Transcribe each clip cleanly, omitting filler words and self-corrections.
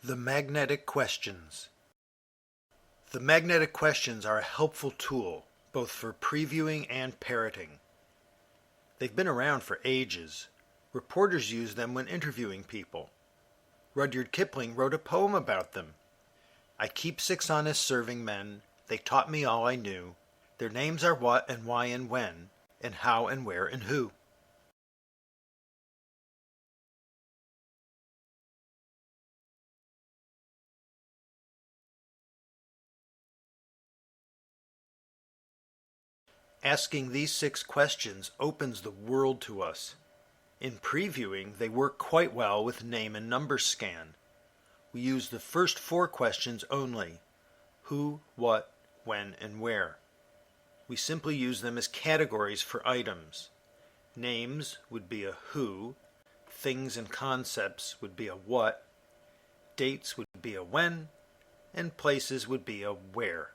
The magnetic questions. The magnetic questions are a helpful tool, both for previewing and parroting. They've been around for ages. Reporters use them when interviewing people. Rudyard Kipling wrote a poem about them. I keep 6 honest serving men. They taught me all I knew. Their names are what and why and when, and how and where and who. Asking these 6 questions opens the world to us. In previewing, they work quite well with name and number scan. We use the first 4 questions only: who, what, when, and where. We simply use them as categories for items. Names would be a who, things and concepts would be a what, dates would be a when, and places would be a where.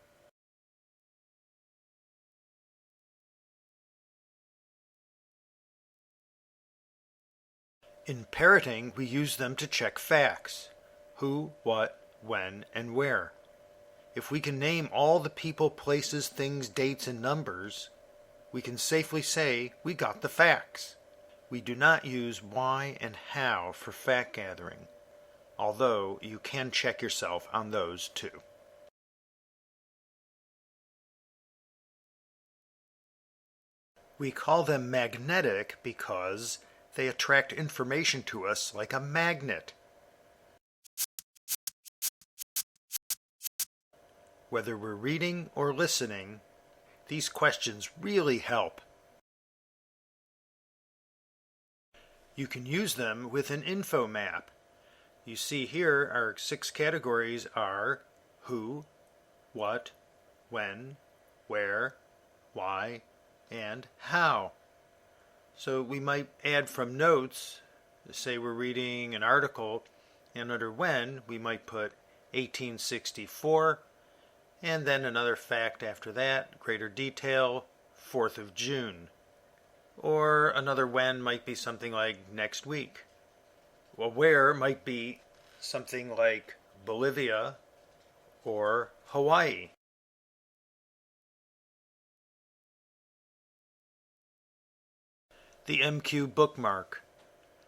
In parroting, we use them to check facts: who, what, when, and where. If we can name all the people, places, things, dates, and numbers, we can safely say we got the facts. We do not use why and how for fact gathering, although you can check yourself on those too. We call them magnetic because they attract information to us like a magnet. Whether we're reading or listening, these questions really help. You can use them with an info map. You see here our 6 categories are who, what, when, where, why, and how. So we might add from notes, say we're reading an article, and under when we might put 1864, and then another fact after that, greater detail, 4th of June. Or another when might be something like next week. Well, where might be something like Bolivia or Hawaii. The MQ bookmark.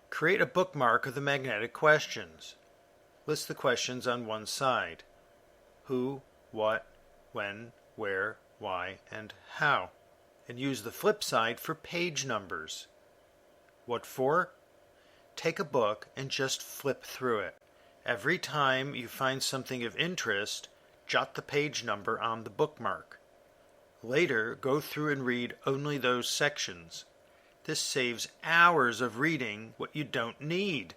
Create a bookmark of the magnetic questions. List the questions on one side: who, what, when, where, why, and how. And use the flip side for page numbers. What for? Take a book and just flip through it. Every time you find something of interest, jot the page number on the bookmark. Later, go through and read only those sections. This saves hours of reading what you don't need.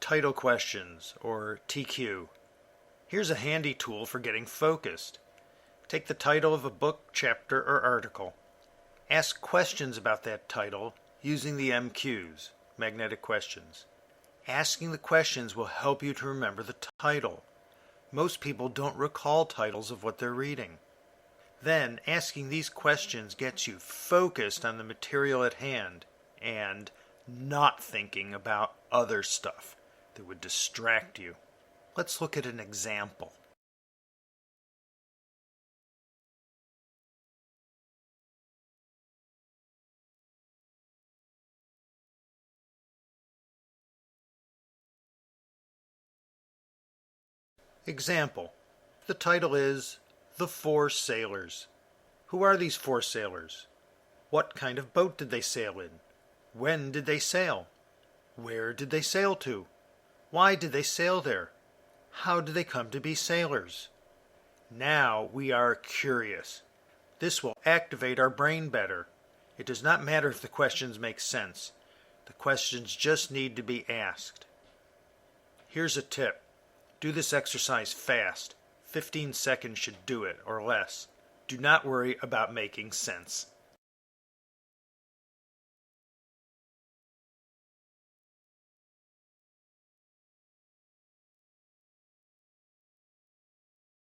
Title questions, or TQ. Here's a handy tool for getting focused. Take the title of a book, chapter, or article. Ask questions about that title using the MQs, magnetic questions. Asking the questions will help you to remember the title. Most people don't recall titles of what they're reading. Then, asking these questions gets you focused on the material at hand and not thinking about other stuff that would distract you. Let's look at an example. Example. The title is The 4 Sailors. Who are these 4 sailors? What kind of boat did they sail in? When did they sail? Where did they sail to? Why did they sail there? How did they come to be sailors? Now we are curious. This will activate our brain better. It does not matter if the questions make sense. The questions just need to be asked. Here's a tip. Do this exercise fast. 15 seconds should do it, or less. Do not worry about making sense.